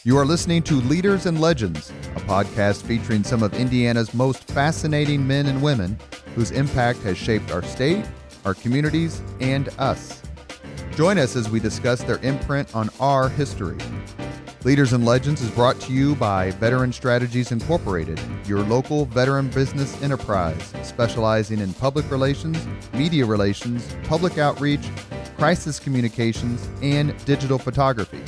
You are listening to Leaders and Legends, a podcast featuring some of Indiana's most fascinating men and women whose impact has shaped our state, our communities, and us. Join us as we discuss their imprint on our history. Leaders and Legends is brought to you by Veteran Strategies Incorporated, your local veteran business enterprise specializing in public relations, media relations, public outreach, crisis communications, and digital photography.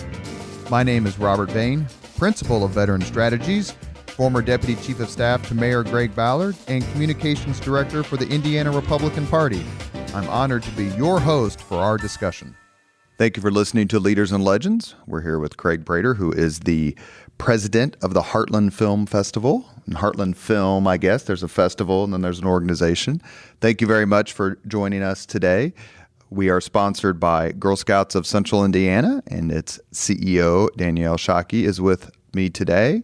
My name is Robert Bain, Principal of Veteran Strategies, former Deputy Chief of Staff to Mayor Greg Ballard, and Communications Director for the Indiana Republican Party. I'm honored to be your host for our discussion. Thank you for listening to Leaders and Legends. We're here with Craig Prater, who is the president of the Heartland Film Festival. And Heartland Film, I guess, there's a festival and then there's an organization. Thank you very much for joining us today. We are sponsored by Girl Scouts of Central Indiana, and its CEO, Danielle Shockey, is with me today.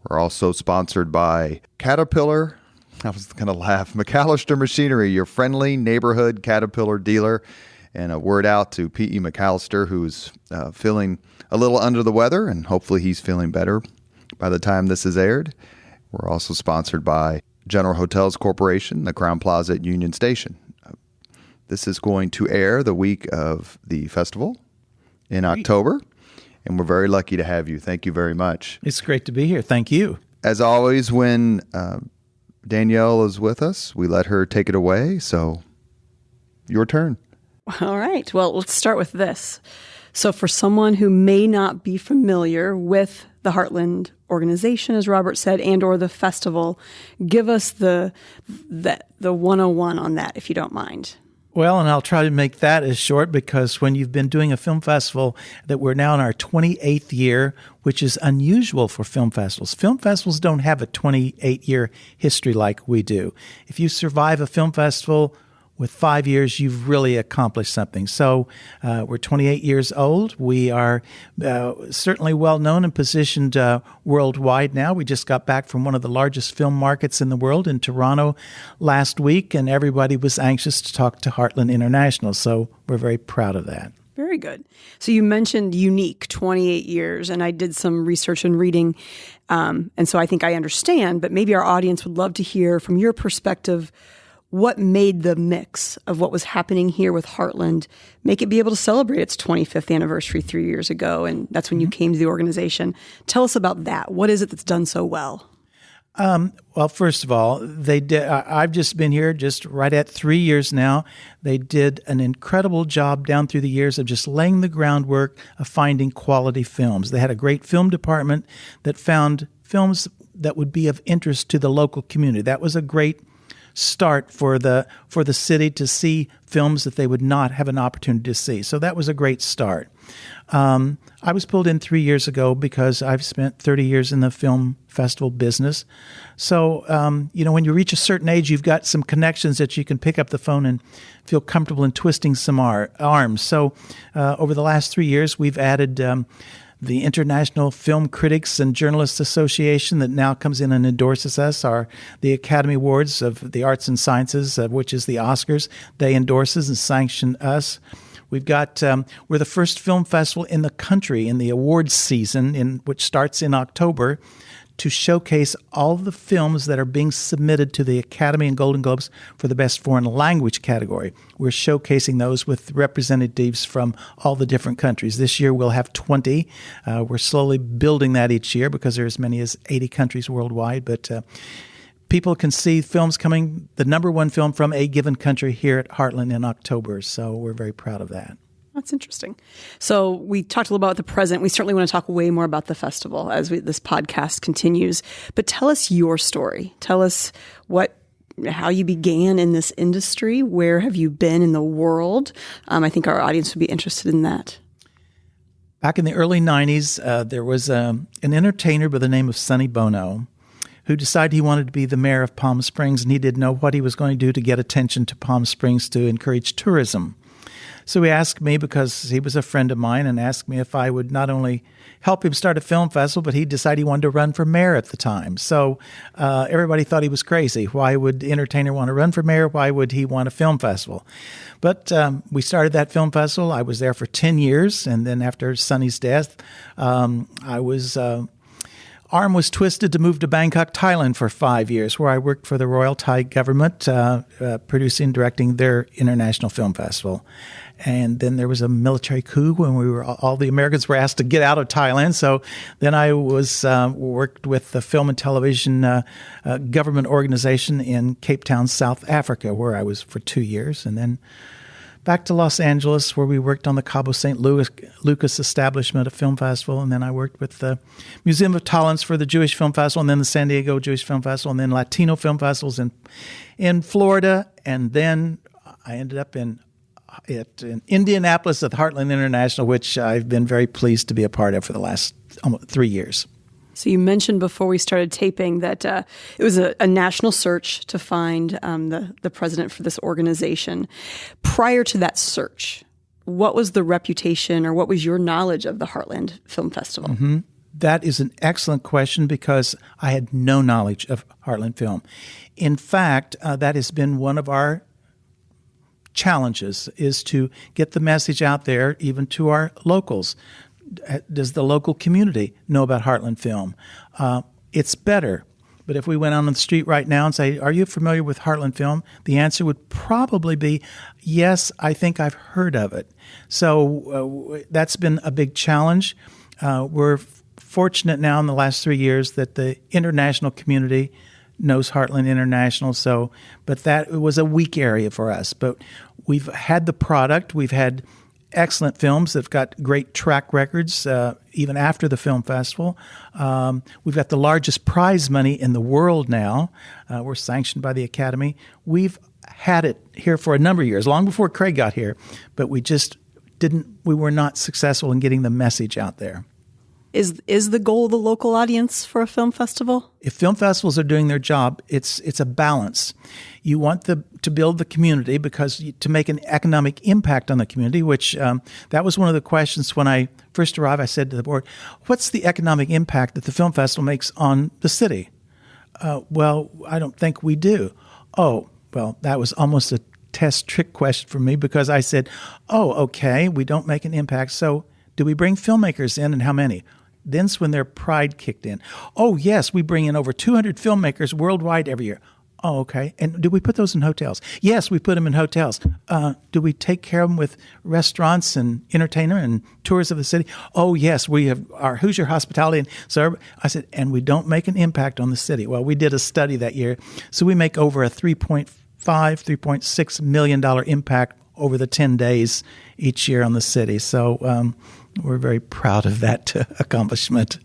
We're also sponsored by Caterpillar. I was going to laugh. McAllister Machinery, your friendly neighborhood Caterpillar dealer. And a word out to P.E. McAllister, who's feeling a little under the weather, and hopefully he's feeling better by the time this is aired. We're also sponsored by General Hotels Corporation, the Crowne Plaza at Union Station. This is going to air the week of the festival in October, and we're very lucky to have you. Thank you very much. It's great to be here. Thank you. As always, when Danielle is with us, we let her take it away. So, your turn. All right. Well, let's start with this. So for someone who may not be familiar with the Heartland organization, as Robert said, and or the festival, give us the 101 on that, if you don't mind. Well, and I'll try to make that as short because when you've been doing a film festival that we're now in our 28th year, which is unusual for film festivals. Film festivals don't have a 28-year history like we do. If you survive a film festival with 5 years, you've really accomplished something. So we're 28 years old. We are certainly well known and positioned worldwide now. We just got back from one of the largest film markets in the world in Toronto last week, and everybody was anxious to talk to Heartland International. So we're very proud of that. Very good. So you mentioned unique, 28 years, and I did some research and reading, and so I think I understand, but maybe our audience would love to hear from your perspective what made the mix of what was happening here with Heartland make it be able to celebrate its 25th anniversary 3 years ago, and that's when you came to the organization. Tell us about that. What is it that's done so well? Well, first of all, they did. I've just been here just right at 3 years now. They did an incredible job down through the years of just laying the groundwork of finding quality films. They had a great film department that found films that would be of interest to the local community. That was a great start for the city to see films that they would not have an opportunity to see. So that was a great start. I was pulled in 3 years ago because I've spent 30 years in the film festival business. So, when you reach a certain age, you've got some connections that you can pick up the phone and feel comfortable in twisting some arms. So over the last 3 years, we've added the International Film Critics and Journalists Association that now comes in and endorses us, the Academy Awards of the Arts and Sciences, which is the Oscars. They endorses and sanction us. We've got we're the first film festival in the country in the awards season, which starts in October, to showcase all the films that are being submitted to the Academy and Golden Globes for the Best Foreign Language category. We're showcasing those with representatives from all the different countries. This year we'll have 20. We're slowly building that each year because there are as many as 80 countries worldwide. But people can see films coming, the number one film from a given country here at Heartland in October. So we're very proud of that. That's interesting. So we talked a little about the present. We certainly want to talk way more about the festival as this podcast continues. But tell us your story. Tell us how you began in this industry. Where have you been in the world? I think our audience would be interested in that. Back in the early 90s, there was an entertainer by the name of Sonny Bono who decided he wanted to be the mayor of Palm Springs, and he didn't know what he was going to do to get attention to Palm Springs to encourage tourism. So he asked me, because he was a friend of mine, and asked me if I would not only help him start a film festival, but he decided he wanted to run for mayor at the time. So everybody thought he was crazy. Why would the entertainer want to run for mayor? Why would he want a film festival? But we started that film festival. I was there for 10 years, and then after Sonny's death, arm was twisted to move to Bangkok, Thailand for 5 years, where I worked for the Royal Thai government, producing and directing their international film festival. And then there was a military coup when all the Americans were asked to get out of Thailand. So then I worked with the film and television government organization in Cape Town, South Africa, where I was for 2 years. And then back to Los Angeles, where we worked on the Cabo St. Lucas establishment of film festival. And then I worked with the Museum of Tolerance for the Jewish Film Festival, and then the San Diego Jewish Film Festival, and then Latino film festivals in Florida. And then I ended up in Indianapolis at Heartland International, which I've been very pleased to be a part of for the last almost 3 years. So you mentioned before we started taping that it was a national search to find the president for this organization. Prior to that search, what was the reputation, or what was your knowledge of the Heartland Film Festival? Mm-hmm. That is an excellent question, because I had no knowledge of Heartland Film. In fact, that has been one of our challenges, is to get the message out there, even to our locals. Does the local community know about Heartland Film? It's better. But if we went on the street right now and say, "Are you familiar with Heartland Film?" the answer would probably be, "Yes, I think I've heard of it." So that's been a big challenge. We're fortunate now in the last 3 years that the international community knows Heartland International. But that was a weak area for us. But we've had the product. We've had excellent films that have got great track records even after the film festival. We've got the largest prize money in the world now. We're sanctioned by the Academy. We've had it here for a number of years, long before Craig got here, but we were not successful in getting the message out there. Is the goal the local audience for a film festival? If film festivals are doing their job, it's a balance. You want to build the community, because to make an economic impact on the community, which that was one of the questions when I first arrived. I said to the board, "What's the economic impact that the film festival makes on the city?" Well, I don't think we do. Oh, well, that was almost a test trick question for me, because I said, "Oh, okay, we don't make an impact. So do we bring filmmakers in, and how many?" Then's when their pride kicked in. "Oh, yes, we bring in over 200 filmmakers worldwide every year." "Oh, okay. And do we put those in hotels?" "Yes, we put them in hotels." "Do we take care of them with restaurants and entertainment and tours of the city?" "Oh, yes, we have our Hoosier Hospitality." And so I said, "And we don't make an impact on the city." Well, we did a study that year. So we make over a $3.6 million impact over the 10 days each year on the city. So we're very proud of that accomplishment.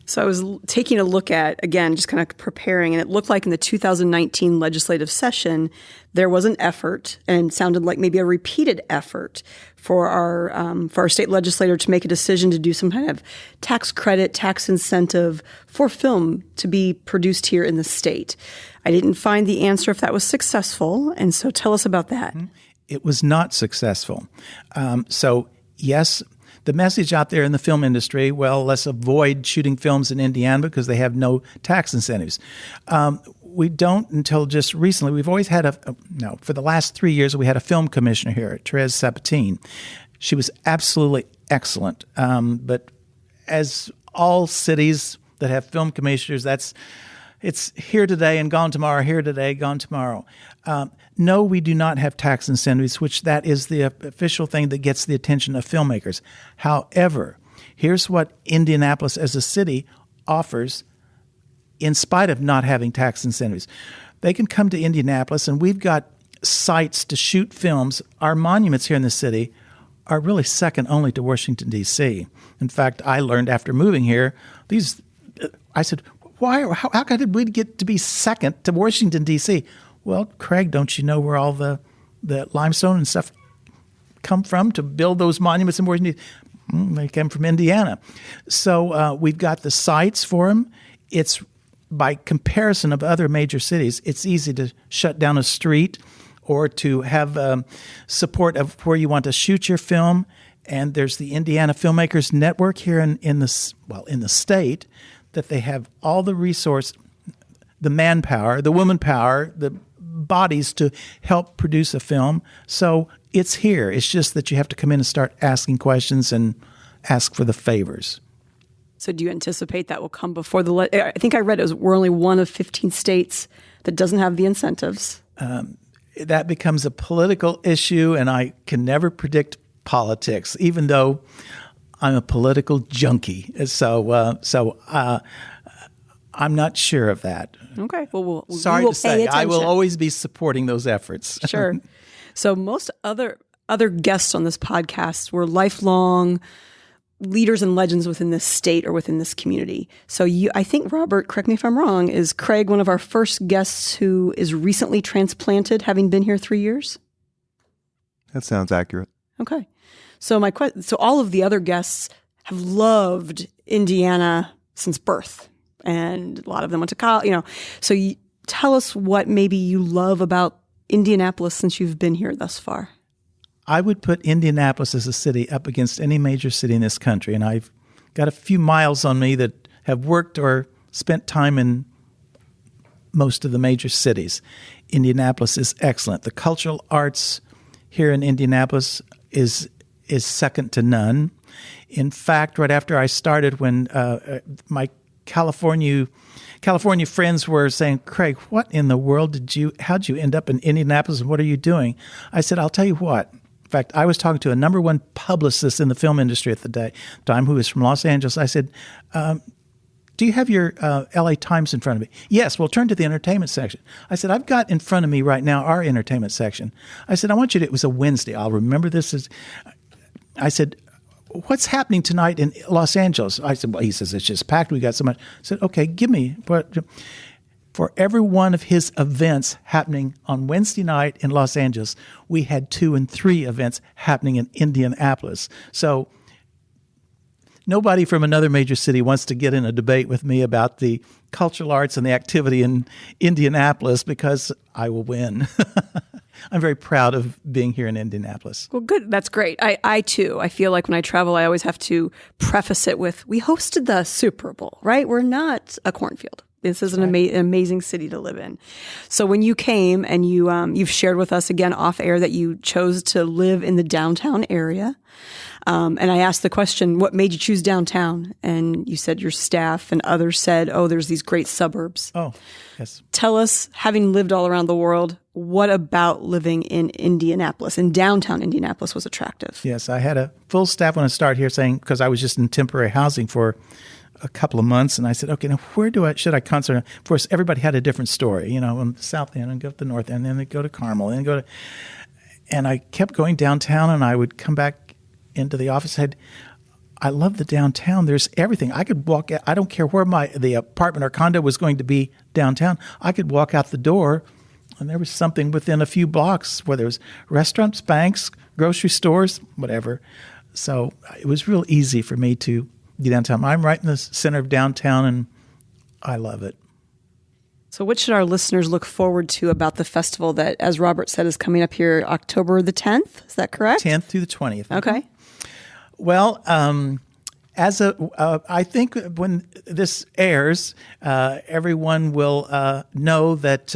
So I was taking a look at, again, just kind of preparing, and it looked like in the 2019 legislative session, there was an effort, and sounded like maybe a repeated effort for our state legislator to make a decision to do some kind of tax credit, tax incentive for film to be produced here in the state. I didn't find the answer if that was successful, and so tell us about that. It was not successful. So yes, the message out there in the film industry, well, let's avoid shooting films in Indiana because they have no tax incentives. We don't until just recently. We've always had for the last 3 years, we had a film commissioner here, Therese Sabatine. She was absolutely excellent. But as all cities that have film commissioners, it's here today and gone tomorrow, here today, gone tomorrow. No, we do not have tax incentives, which that is the official thing that gets the attention of filmmakers. However, here's what Indianapolis as a city offers in spite of not having tax incentives. They can come to Indianapolis, and we've got sites to shoot films. Our monuments here in the city are really second only to Washington, D.C. In fact, I learned after moving here, I said, how did we get to be second to Washington, D.C.? Well, Craig, don't you know where all the limestone and stuff come from to build those monuments in Washington, D.C.? They came from Indiana. So we've got the sites for them. It's by comparison of other major cities, it's easy to shut down a street or to have support of where you want to shoot your film. And there's the Indiana Filmmakers Network here in the state, that they have all the resource, the manpower, the woman power, the bodies to help produce a film. So it's here. It's just that you have to come in and start asking questions and ask for the favors. So do you anticipate that will come before I think I read we're only one of 15 states that doesn't have the incentives. That becomes a political issue, and I can never predict politics, even though I'm a political junkie. So I'm not sure of that. Okay. Well, sorry to say, I will always be supporting those efforts. Sure. So most other guests on this podcast were lifelong leaders and legends within this state or within this community. So I think, Robert, correct me if I'm wrong, is Craig one of our first guests who is recently transplanted, having been here 3 years? That sounds accurate. Okay. So so all of the other guests have loved Indiana since birth, and a lot of them went to college, So tell us what maybe you love about Indianapolis since you've been here thus far. I would put Indianapolis as a city up against any major city in this country, and I've got a few miles on me that have worked or spent time in most of the major cities. Indianapolis is excellent. The cultural arts here in Indianapolis is second to none. In fact, right after I started, when my California friends were saying, "Craig, what in the world how'd you end up in Indianapolis, and what are you doing?" I said, "I'll tell you what." In fact, I was talking to a number one publicist in the film industry at the time who was from Los Angeles. I said, "Do you have your LA Times in front of me?" "Yes." "Well, turn to the entertainment section." I said, "I've got in front of me right now our entertainment section." I said, it was a Wednesday. I'll remember this I said, "What's happening tonight in Los Angeles?" I said, "Well," he says, "it's just packed. We got so much." I said, "Okay, give me." For every one of his events happening on Wednesday night in Los Angeles, we had 2 and 3 events happening in Indianapolis. So nobody from another major city wants to get in a debate with me about the cultural arts and the activity in Indianapolis, because I will win. I'm very proud of being here in Indianapolis. Well, good. That's great. I too. I feel like when I travel, I always have to preface it with, we hosted the Super Bowl, right? We're not a cornfield. This is an amazing city to live in. So when you came and you've shared with us again off air that you chose to live in the downtown area. And I asked the question, what made you choose downtown? And you said your staff, and others said, oh, there's these great suburbs. Oh, yes. Tell us, having lived all around the world, what about living in Indianapolis, in downtown Indianapolis, was attractive? Yes, I had a full staff when I started here, saying, because I was just in temporary housing for a couple of months, and I said, okay, now where should I concentrate? Of course, everybody had a different story, on the south end and go to the north end, and then they go to Carmel, and I kept going downtown, and I would come back into the office. I love the downtown. There's everything. I could walk out. I don't care where the apartment or condo was going to be downtown. I could walk out the door, and there was something within a few blocks, whether it was restaurants, banks, grocery stores, whatever. So it was real easy for me to get downtown. I'm right in the center of downtown, and I love it. So what should our listeners look forward to about the festival that, as Robert said, is coming up here October the 10th? Is that correct? 10th through the 20th. Okay. Well, I think when this airs, everyone will know that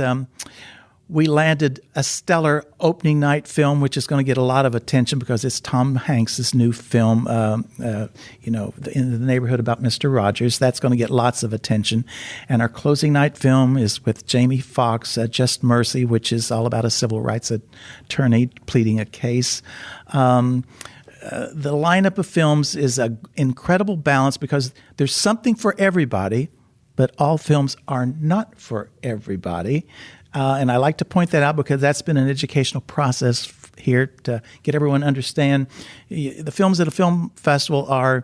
we landed a stellar opening night film, which is going to get a lot of attention because it's Tom Hanks' new film, in the neighborhood about Mr. Rogers. That's going to get lots of attention. And our closing night film is with Jamie Foxx, Just Mercy, which is all about a civil rights attorney pleading a case. The lineup of films is an incredible balance because there's something for everybody, but all films are not for everybody. And I like to point that out because that's been an educational process here to get everyone to understand. The films at a film festival are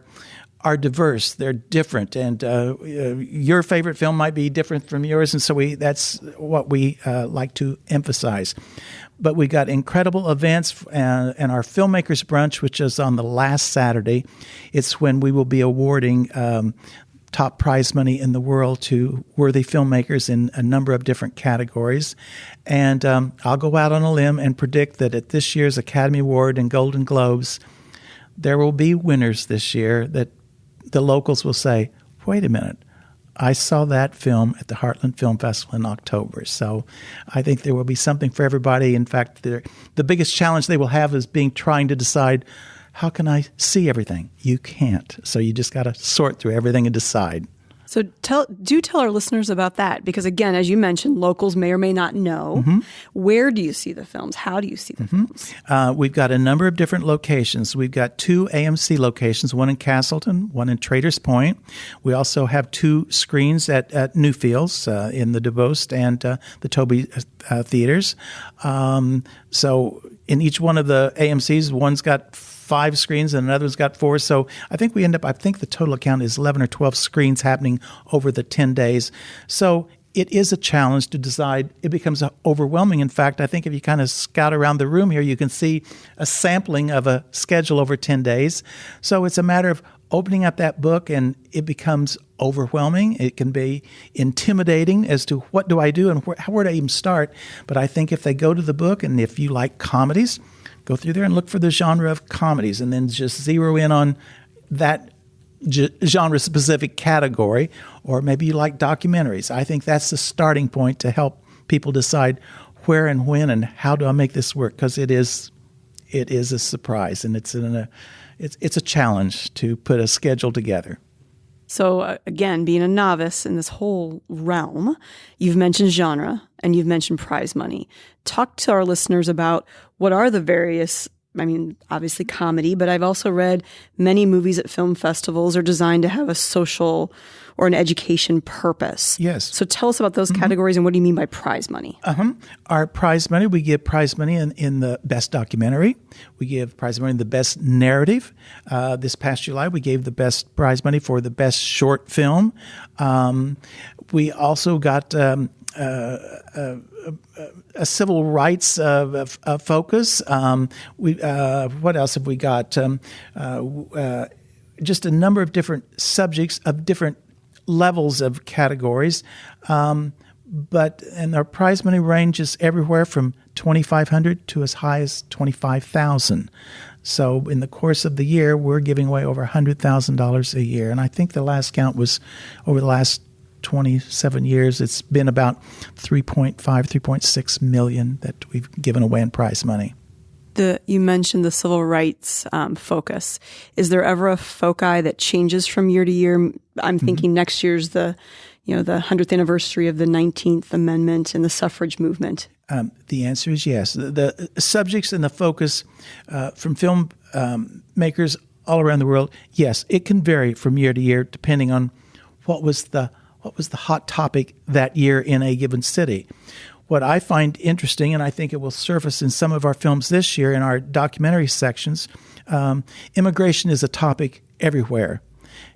diverse. They're different. And your favorite film might be different from yours. And so that's what we like to emphasize. But we got incredible events and our Filmmakers Brunch, which is on the last Saturday. It's when we will be awarding top prize money in the world to worthy filmmakers in a number of different categories. And I'll go out on a limb and predict that at this year's Academy Award and Golden Globes, there will be winners this year that the locals will say, wait a minute, I saw that film at the Heartland Film Festival in October. So I think there will be something for everybody. In fact, the biggest challenge they will have is trying to decide, how can I see everything? You can't. So you just got to sort through everything and decide. So do tell our listeners about that, because again, as you mentioned, locals may or may not know. Where do you see the films? How do you see the films? We've got a number of different locations. We've got 2 AMC locations, one in Castleton, one in Traders Point. We also have 2 screens at Newfields in the DeVost and the Toby theaters. So in each one of the AMCs, one's got 5 screens and another's got 4. So I think the total count is 11 or 12 screens happening over the 10 days. So it is a challenge to decide. It becomes overwhelming. In fact, I think if you kind of scout around the room here, you can see a sampling of a schedule over 10 days. So it's a matter of opening up that book, and it becomes overwhelming. It can be intimidating as to what do I do and where do I even start. But I think if they go to the book, and if you like comedies, go through there and look for the genre of comedies and then just zero in on that genre-specific category, or maybe you like documentaries. I think that's the starting point to help people decide where and when and how do I make this work, because it is a surprise, and it's a challenge to put a schedule together. So again, being a novice in this whole realm, you've mentioned genre and you've mentioned prize money. Talk to our listeners about what are the various, obviously comedy, but I've also read many movies at film festivals are designed to have a social or an education purpose. Yes. So tell us about those categories, and what do you mean by prize money? Our prize money, we give prize money in the best documentary. We give prize money in the best narrative. This past July, we gave the best prize money for the best short film. We also got a civil rights focus. What else have we got? Just a number of different subjects of different levels of categories. And our prize money ranges everywhere from $2,500 to as high as $25,000. So in the course of the year, we're giving away over $100,000 a year. And I think the last count was over the last 27 years, it's been about 3.6 million that we've given away in prize money. You mentioned the civil rights focus. Is there ever a foci that changes from year to year? I'm thinking next year's the 100th anniversary of the 19th Amendment and the suffrage movement. The answer is yes. The subjects and the focus from film makers all around the world, yes, it can vary from year to year depending on what was the hot topic that year in a given city. What I find interesting, and I think it will surface in some of our films this year in our documentary sections, immigration is a topic everywhere.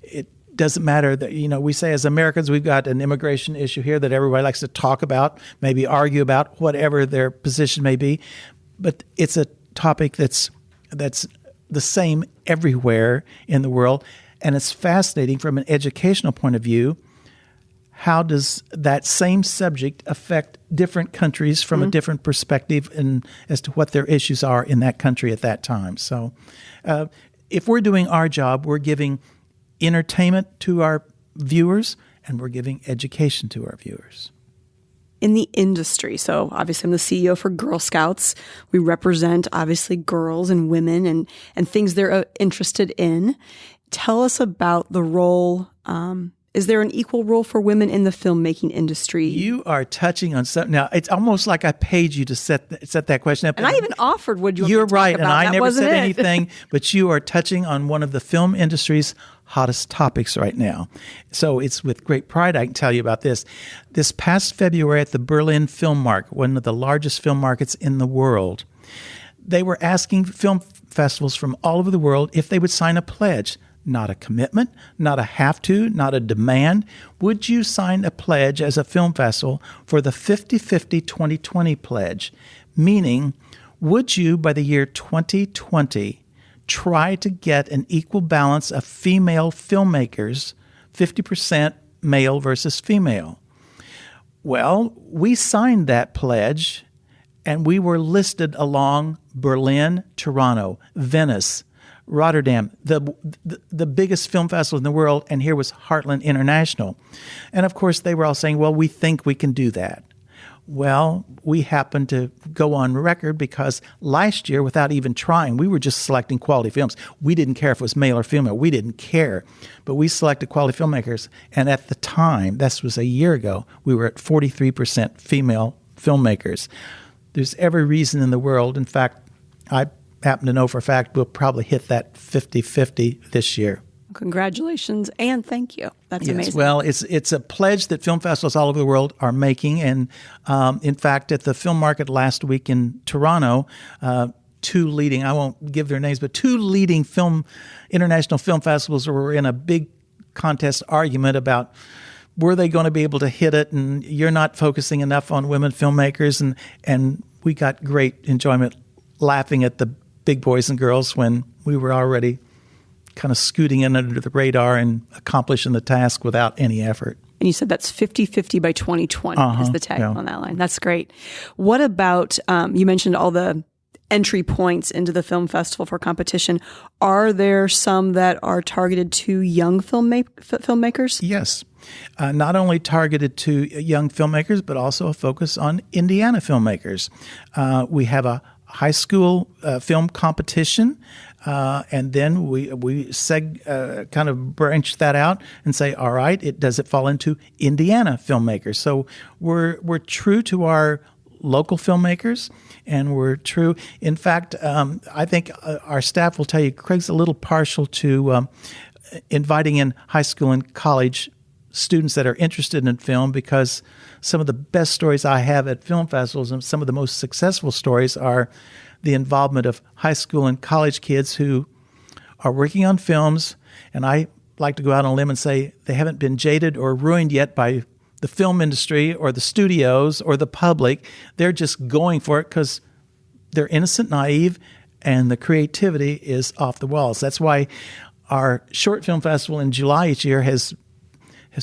It doesn't matter that, we say as Americans we've got an immigration issue here that everybody likes to talk about, maybe argue about, whatever their position may be, but it's a topic that's the same everywhere in the world, and it's fascinating from an educational point of view. How does that same subject affect different countries from a different perspective and as to what their issues are in that country at that time? So if we're doing our job, we're giving entertainment to our viewers and we're giving education to our viewers. In the industry, so obviously I'm the CEO for Girl Scouts. We represent obviously girls and women and things they're interested in. Tell us about the role. Is there an equal role for women in the filmmaking industry? You are touching on something. Now, it's almost like I paid you to set that question up. And I even offered, would you want You're me to right, talk and about? I That never wasn't said it. anything, but you are touching on one of the film industry's hottest topics right now. So it's with great pride I can tell you about this. This past February at the Berlin Film Market, one of the largest film markets in the world, they were asking film festivals from all over the world if they would sign a pledge. Not a commitment, not a have to, not a demand. Would you sign a pledge as a film festival for the 50-50 2020 pledge? Meaning, would you, by the year 2020, try to get an equal balance of female filmmakers 50% male versus female. Well, we signed that pledge, and we were listed along Berlin, Toronto, Venice, Rotterdam, the biggest film festival in the world, and here was Heartland International. And of course, they were all saying, well, we think we can do that. Well, we happened to go on record because last year, without even trying, we were just selecting quality films. We didn't care if it was male or female. We didn't care. But we selected quality filmmakers. And at the time, this was a year ago, we were at 43% female filmmakers. There's every reason in the world. In fact, I happen to know for a fact we'll probably hit that 50-50 this year. Congratulations and thank you. That's amazing. Well, it's a pledge that film festivals all over the world are making. And in fact, at the film market last week in Toronto, two leading, I won't give their names, but two leading international film festivals were in a big contest argument about were they going to be able to hit it, and you're not focusing enough on women filmmakers. And we got great enjoyment laughing at the big boys and girls when we were already kind of scooting in under the radar and accomplishing the task without any effort. And you said that's 50-50 by 2020 is the tag on that line. That's great. What about, you mentioned all the entry points into the film festival for competition. Are there some that are targeted to young filmmakers? Yes. Not only targeted to young filmmakers, but also a focus on Indiana filmmakers. We have a high school film competition, and then we kind of branch that out and say, all right, does it fall into Indiana filmmakers? So we're true to our local filmmakers, and we're true. In fact, I think our staff will tell you Craig's a little partial to inviting in high school and college students that are interested in film, because some of the best stories I have at film festivals and some of the most successful stories are the involvement of high school and college kids who are working on films. And I like to go out on a limb and say they haven't been jaded or ruined yet by the film industry or the studios or the public. They're just going for it because they're innocent, naive, and the creativity is off the walls. That's why our short film festival in July each year has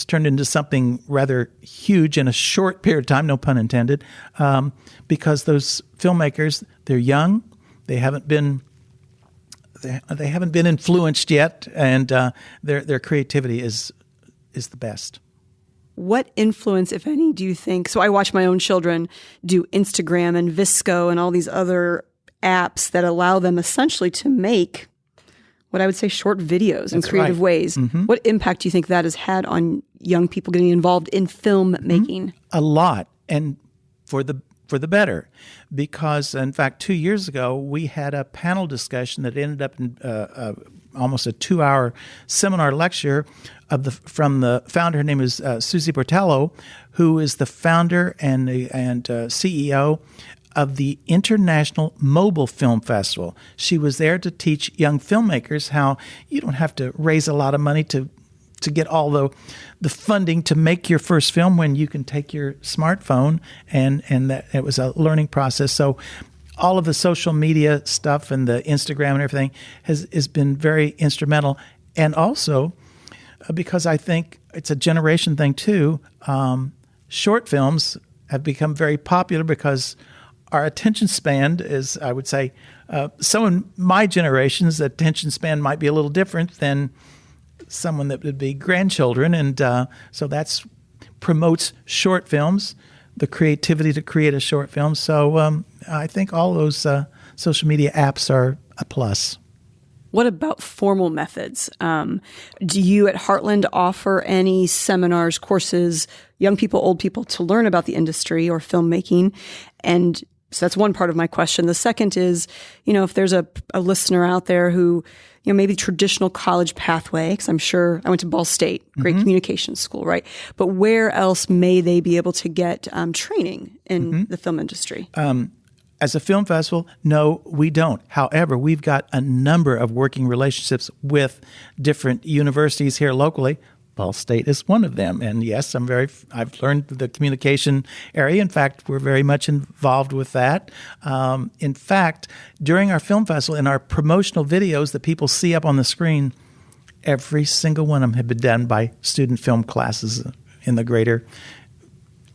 turned into something rather huge in a short period of time, no pun intended, because those filmmakers, they're young, they haven't been influenced yet, and their creativity is the best. What influence, if any, do you think? So I watch my own children do Instagram and Visco and all these other apps that allow them essentially to make what I would say short videos in creative ways. Mm-hmm. What impact do you think that has had on young people getting involved in film making? A lot, and for the better, because in fact 2 years ago we had a panel discussion that ended up in almost a 2-hour seminar lecture from the founder. Her name is Susie Portello, who is the founder and CEO of the International Mobile Film Festival. She was there to teach young filmmakers how you don't have to raise a lot of money to get all the funding to make your first film when you can take your smartphone, and that it was a learning process. So all of the social media stuff and the Instagram and everything has been very instrumental. And also, because I think it's a generation thing too, short films have become very popular because our attention span is, I would say, someone my generation's attention span might be a little different than someone that would be grandchildren. And so that's promotes short films, the creativity to create a short film. So I think all those social media apps are a plus. What about formal methods? Do you at Heartland offer any seminars, courses, young people, old people, to learn about the industry or filmmaking? And so that's one part of my question. The second is, if there's a listener out there who, maybe traditional college pathway, because I'm sure I went to Ball State, great communications school, right? But where else may they be able to get training in the film industry? As a film festival, no, we don't. However, we've got a number of working relationships with different universities here locally. Ball State is one of them. And yes, I've learned the communication area. In fact, we're very much involved with that. In fact, during our film festival, in our promotional videos that people see up on the screen, every single one of them have been done by student film classes in the greater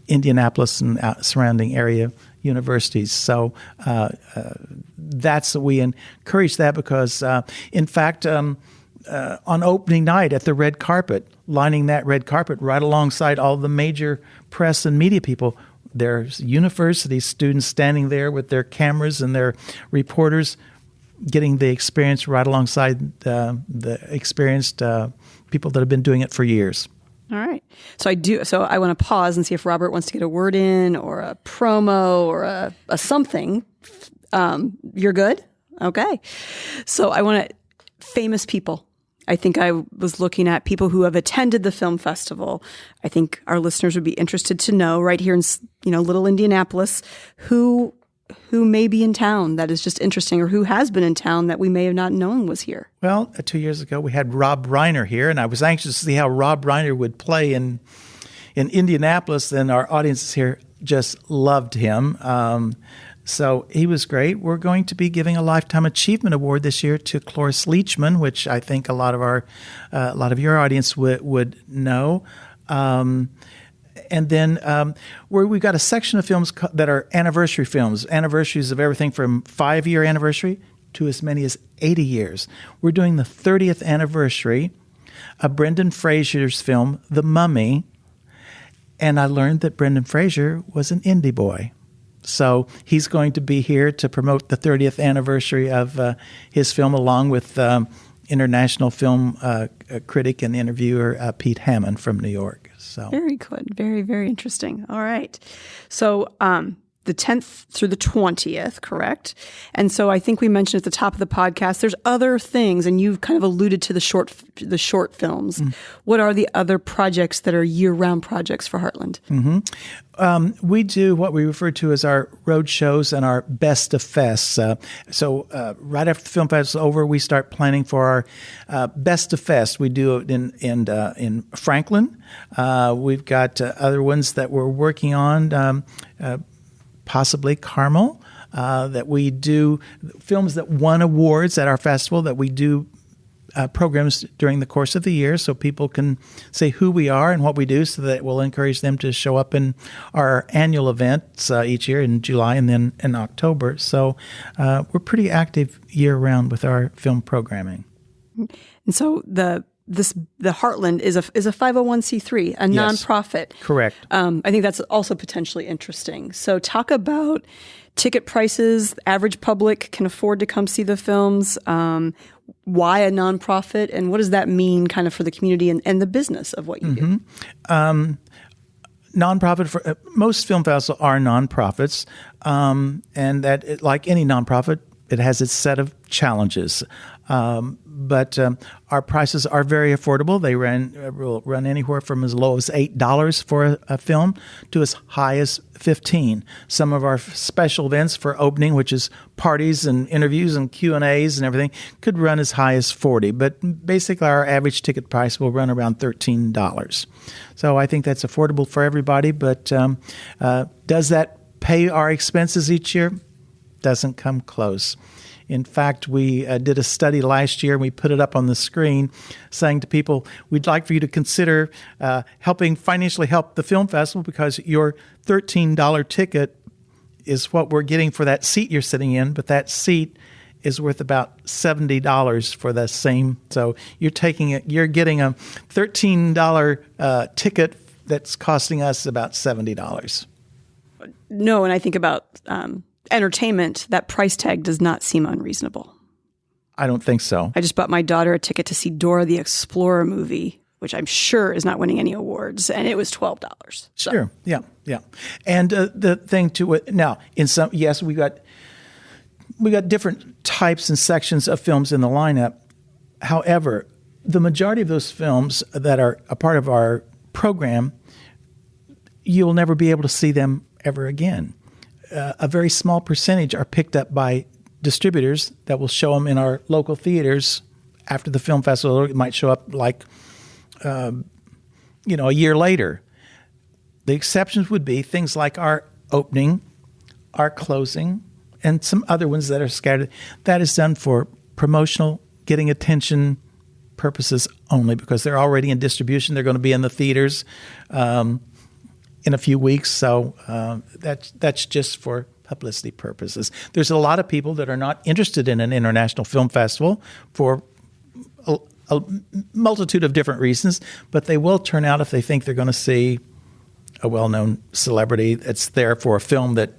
Indianapolis and surrounding area universities. So we encourage that because, in fact, on opening night at the red carpet, lining that red carpet right alongside all the major press and media people, there's university students standing there with their cameras and their reporters getting the experience right alongside the experienced people that have been doing it for years. All right. So I want to pause and see if Robert wants to get a word in or a promo or a something. You're good? Okay. So I want famous people. I think I was looking at people who have attended the film festival. I think our listeners would be interested to know right here in, little Indianapolis, who may be in town that is just interesting, or who has been in town that we may have not known was here. Well, 2 years ago, we had Rob Reiner here, and I was anxious to see how Rob Reiner would play in Indianapolis, and our audiences here just loved him. So he was great. We're going to be giving a Lifetime Achievement Award this year to Cloris Leachman, which I think a lot of your audience would know. And then we've got a section of films that are anniversary films, anniversaries of everything from 5-year anniversary to as many as 80 years. We're doing the 30th anniversary of Brendan Fraser's film, The Mummy, and I learned that Brendan Fraser was an indie boy. So he's going to be here to promote the 30th anniversary of his film, along with international film critic and interviewer Pete Hammond from New York. So very good. Very, very interesting. All right. So the 10th through the 20th, correct? And so I think we mentioned at the top of the podcast, there's other things, and you've kind of alluded to the short films. Mm. What are the other projects that are year-round projects for Heartland? Mm-hmm. We do what we refer to as our road shows and our best of fests. So right after the film festival is over, we start planning for our best of fest. We do it in Franklin. We've got other ones that we're working on. Possibly Carmel, that we do films that won awards at our festival, that we do programs during the course of the year so people can say who we are and what we do, so that we'll encourage them to show up in our annual events each year in July and then in October. So we're pretty active year-round with our film programming. And so the Heartland is a 501c3, a nonprofit. Correct. I think that's also potentially interesting. So talk about ticket prices. Average public can afford to come see the films. Why a nonprofit, and what does that mean kind of for the community and the business of what you do? Nonprofit, most film festivals are nonprofits, and that, like any nonprofit, it has its set of challenges. But our prices are very affordable. They will run anywhere from as low as $8 for a film to as high as $15. Some of our special events for opening, which is parties and interviews and Q&As and everything, could run as high as $40. But basically, our average ticket price will run around $13. So I think that's affordable for everybody. But does that pay our expenses each year? Doesn't come close. In fact, we did a study last year, and we put it up on the screen, saying to people, we'd like for you to consider financially help the film festival, because your $13 ticket is what we're getting for that seat you're sitting in, but that seat is worth about $70 for the same. So you're getting a $13 ticket that's costing us about $70. No, and I think about entertainment, that price tag does not seem unreasonable. I don't think so. I just bought my daughter a ticket to see Dora the Explorer movie, which I'm sure is not winning any awards, and it was $12. So. Sure, yeah. And the thing to it now, we got different types and sections of films in the lineup. However, the majority of those films that are a part of our program, you'll never be able to see them ever again. A very small percentage are picked up by distributors that will show them in our local theaters after the film festival. It might show up a year later. The exceptions would be things like our opening, our closing, and some other ones that are scattered. That is done for promotional, getting attention purposes only, because they're already in distribution. They're going to be in the theaters in a few weeks. So that's just for publicity purposes. There's a lot of people that are not interested in an international film festival for a multitude of different reasons, but they will turn out if they think they're going to see a well-known celebrity that's there for a film that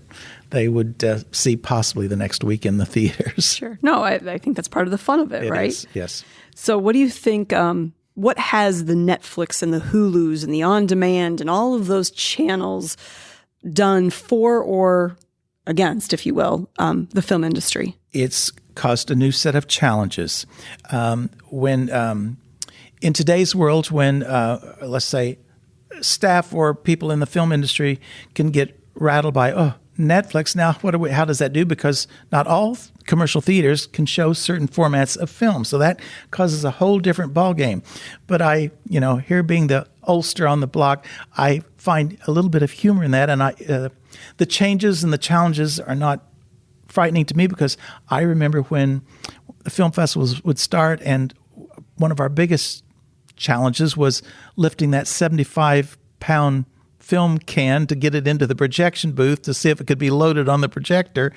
they would see possibly the next week in the theaters. Sure. No, I think that's part of the fun of it, right? Is, yes. So what do you think, what has the Netflix and the Hulus and the on-demand and all of those channels done for or against, if you will, the film industry? It's caused a new set of challenges. When in today's world, when let's say staff or people in the film industry can get rattled by, Netflix, now how does that do? Because not all commercial theaters can show certain formats of film. So that causes a whole different ballgame. But here being the oldster on the block, I find a little bit of humor in that. And the changes and the challenges are not frightening to me, because I remember when the film festivals would start, and one of our biggest challenges was lifting that 75-pound film can to get it into the projection booth to see if it could be loaded on the projector.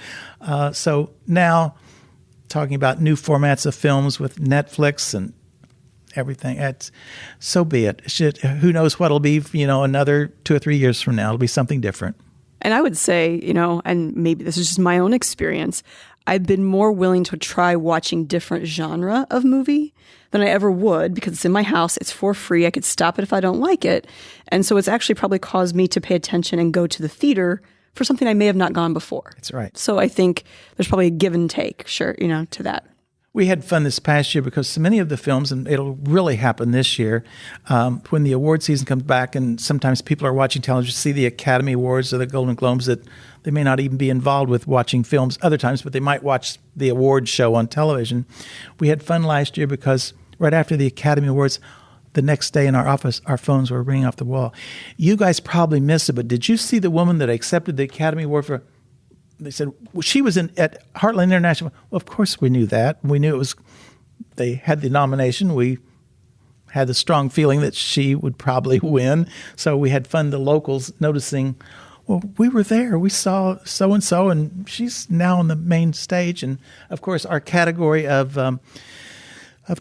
So now, talking about new formats of films with Netflix and everything, so be it. Who knows what it'll be, another 2 or 3 years from now. It'll be something different. And I would say, and maybe this is just my own experience, I've been more willing to try watching different genre of movie than I ever would, because it's in my house, it's for free, I could stop it if I don't like it. And so it's actually probably caused me to pay attention and go to the theater for something I may have not gone before. That's right. So I think there's probably a give and take, sure, to that. We had fun this past year because so many of the films, and it'll really happen this year, when the award season comes back, and sometimes people are watching television, see the Academy Awards or the Golden Globes, that they may not even be involved with watching films other times, but they might watch the award show on television. We had fun last year because right after the Academy Awards, the next day in our office, our phones were ringing off the wall. You guys probably missed it, but did you see the woman that accepted the Academy Award for... They said, well, she was at Heartland International. Well, of course we knew that. We knew they had the nomination. We had the strong feeling that she would probably win. So we had fun, the locals, noticing, well, we were there. We saw so-and-so, and she's now on the main stage. And, of course, our category of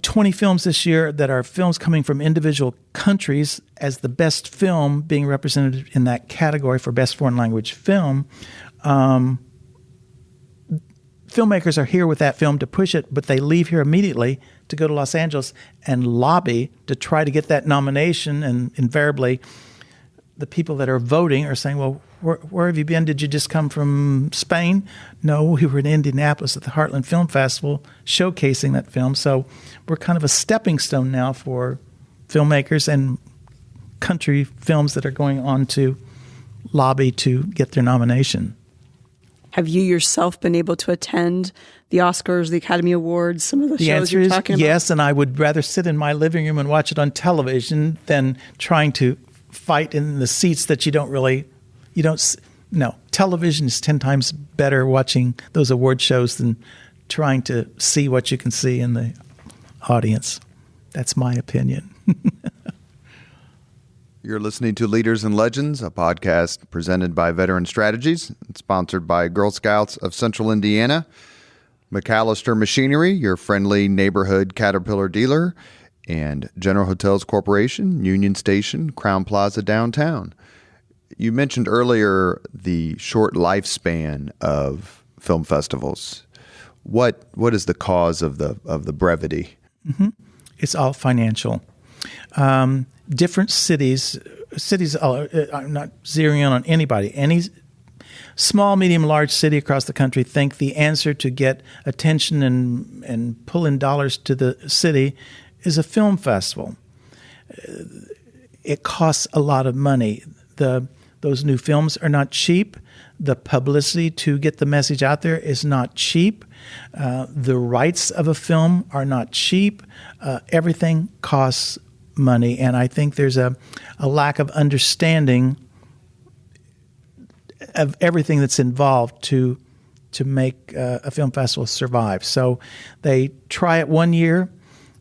20 films this year that are films coming from individual countries as the best film being represented in that category for Best Foreign Language Film. Filmmakers are here with that film to push it, but they leave here immediately to go to Los Angeles and lobby to try to get that nomination. And invariably, the people that are voting are saying, well, where have you been? Did you just come from Spain? No, we were in Indianapolis at the Heartland Film Festival showcasing that film. So we're kind of a stepping stone now for filmmakers and country films that are going on to lobby to get their nomination. Have you yourself been able to attend the Oscars, the Academy Awards, some of the shows you're talking about? The answer is yes, and I would rather sit in my living room and watch it on television than trying to fight in the seats that no. Television is 10 times better watching those award shows than trying to see what you can see in the audience. That's my opinion. You're listening to Leaders and Legends, a podcast presented by Veteran Strategies and sponsored by Girl Scouts of Central Indiana, McAllister Machinery, your friendly neighborhood Caterpillar dealer, and General Hotels Corporation, Union Station, Crowne Plaza downtown. You mentioned earlier the short lifespan of film festivals. What is the cause of the brevity? Mm-hmm. It's all financial. Different cities, I'm not zeroing in on anybody. Any small, medium, large city across the country think the answer to get attention and pull in dollars to the city is a film festival. It costs a lot of money. Those new films are not cheap. The publicity to get the message out there is not cheap. The rights of a film are not cheap. Everything costs money, and I think there's a lack of understanding of everything that's involved to make a film festival survive. So they try it one year,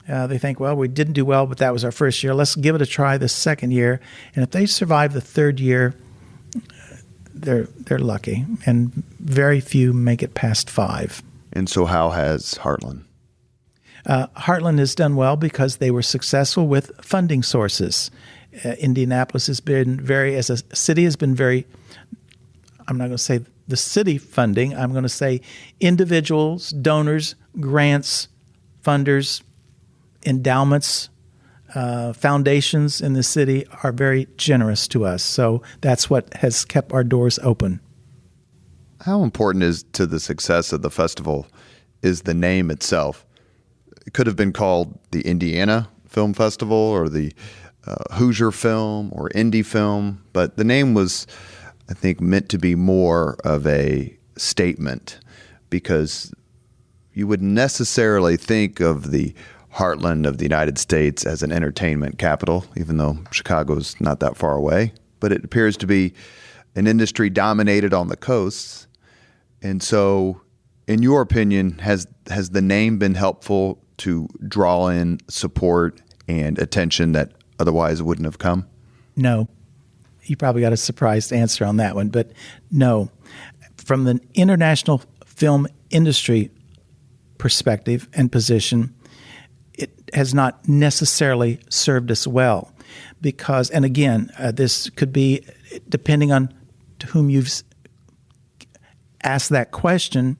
They think, well, we didn't do well, but that was our first year. Let's give it a try the second year. And if they survive the third year, they're lucky. And very few make it past 5. And so how has Heartland? Heartland has done well because they were successful with funding sources. Indianapolis has been as a city, has been very, I'm not going to say the city funding, I'm going to say individuals, donors, grants, funders, endowments, foundations in the city are very generous to us. So that's what has kept our doors open. How important is to the success of the festival is the name itself? It could have been called the Indiana Film Festival or the Hoosier Film or Indie Film, but the name was, I think, meant to be more of a statement, because you would necessarily think of the heartland of the United States as an entertainment capital, even though Chicago's not that far away. But it appears to be an industry dominated on the coasts. And so, in your opinion, has the name been helpful to draw in support and attention that otherwise wouldn't have come? No. You probably got a surprised answer on that one, but no. From the international film industry perspective and position, it has not necessarily served us well because, and again, this could be, depending on to whom you've asked that question,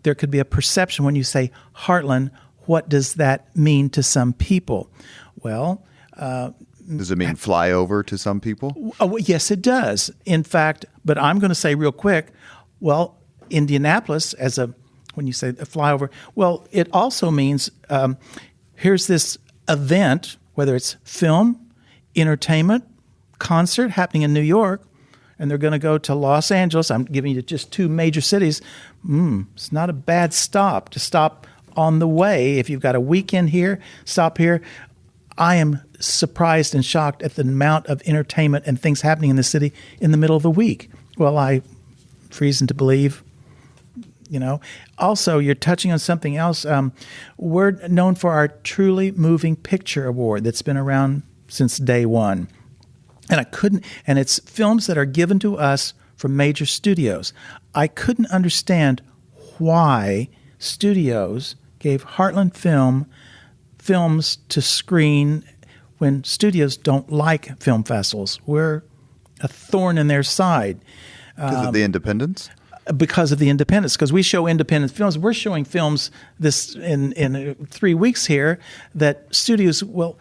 there could be a perception when you say Heartland, what does that mean to some people? Well, does it mean flyover to some people? Oh, yes, it does. In fact, but I'm going to say real quick, well, Indianapolis when you say a flyover, well, it also means here's this event, whether it's film, entertainment, concert happening in New York, and they're going to go to Los Angeles. I'm giving you just 2 major cities. It's not a bad stop to stop on the way. If you've got a weekend here, stop here. I am surprised and shocked at the amount of entertainment and things happening in the city in the middle of the week. Well, I have reason to believe, Also, you're touching on something else. We're known for our Truly Moving Picture Award that's been around since day one. And it's films that are given to us from major studios. I couldn't understand why studios gave Heartland films to screen when studios don't like film festivals. We're a thorn in their side. Because of the independence? Because of the independence. Because we show independent films. We're showing films this in 3 weeks here that studios, we're